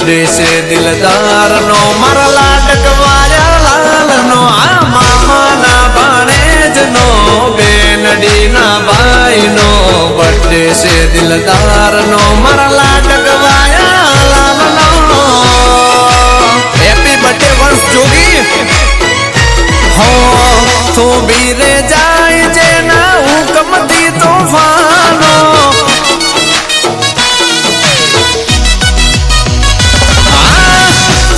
birthday से दिलदार no मारा लाडकवाया लाल नो आ मामा ना भाणेज नो बेनडी ना भाई नो बर्थडे से दिलदार नो मारा लाडकवाया लाल नो हैप्पी बर्थडे वंश जोगी हो तो बीरे जाए जे ना हुकम दी तूफानो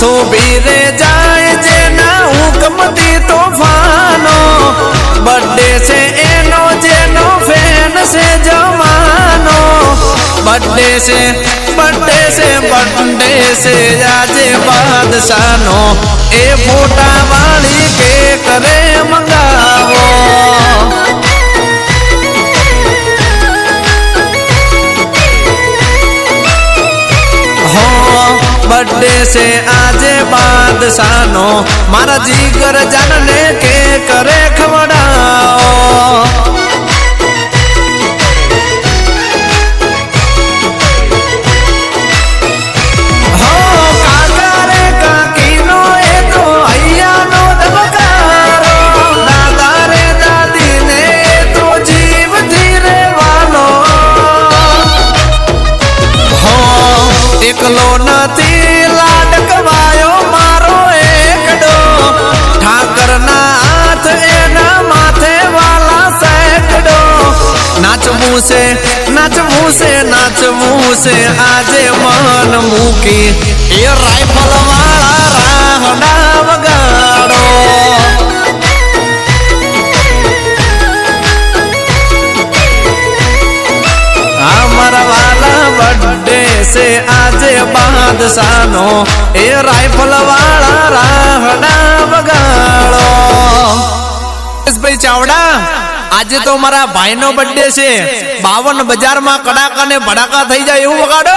तो बीरे जाए जे ना हुकम दी तूफानो बर्थडे से एनो जेनो फैन से जमानो बर्थडे से आजे बादशानो ए फोटा वाली के करे मंगावो बर्थडे से आजे बादशानो मारा जीगर जानने के करे खवड़ाओ हो काका रे काकी नो ए तो अय्या नो दबकारो दादा रे दादी ने तो जीव धीरे वालो हो एकलो नथी लाडकवायो मारो एकड़ो ठाकर ना हाथ एना माथे वाला सैकड़ो नाचमू से आजे मन मूकी ए राइफल वाला राहडा वगाड़ो हमारा वाला बर्थडे से आजे बादशानो ए राइफल वाला राहडा वगाड़ो भाई चावड़ा आज तो मारा भाई नो बर्थडे से 52 बाजार में कड़ाका ने भड़ाका थई जाए एवं वगाड़ो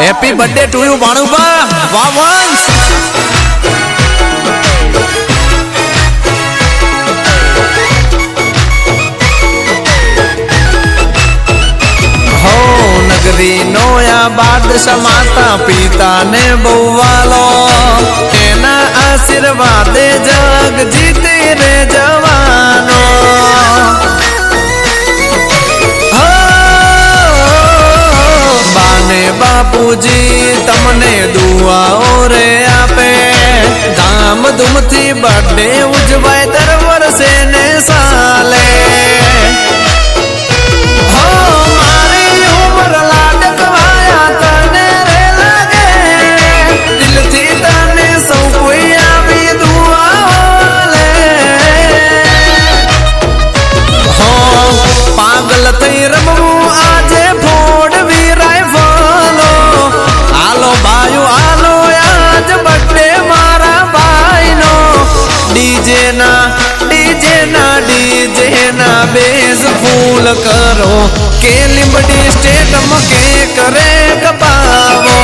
हैप्पी बर्थडे टू यू बाणुबा वाह वंश हो नगरी नोया बादशाह माता पिता ने बहुवालो एना आशीर्वाद जग जीते रे जवानो बापूजी तमने दुआओ रे आपे धाम धूम थी बर्थडे उजवाए दर वर्षे ने साले हो मारी उम्र लाडकवाया तने रे लागे दिल थी तने सौ कोई आवी दुआओ ले हो पागल थई रमू आजे फोड़ भी डीजे ना बेस फूल करो के लिम्बडी स्टेट मके करे गपावो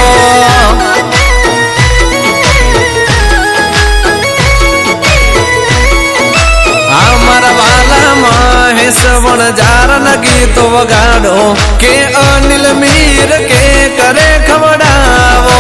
हमारा वाला महेश वन जार गीत वगाड़ो के अनिल मीर के करे खवड़ावो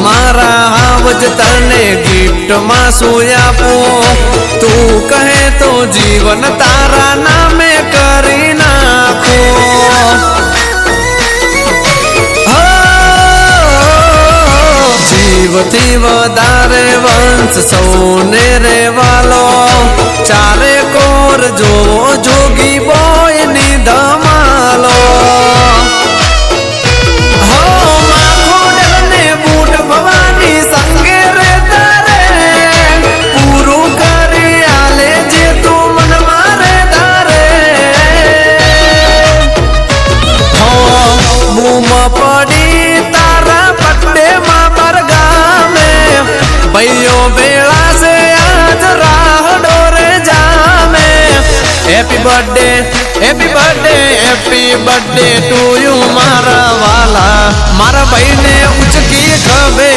मारा हावज तने गिफ्ट में सोयापो तू कहे तो जीवन तारा नामे करी नाखो जीव थी वधारे वंश सोने रे वालो चारे कोर जो जोगी बो પડી તારા બર્થડે માં બરગામે ભાઈઓ બેળા છે આજ રાહ ડોરે જામે happy birthday happy birthday happy birthday to you મારા વાલા મારા ભાઈને ઉચકી ખભે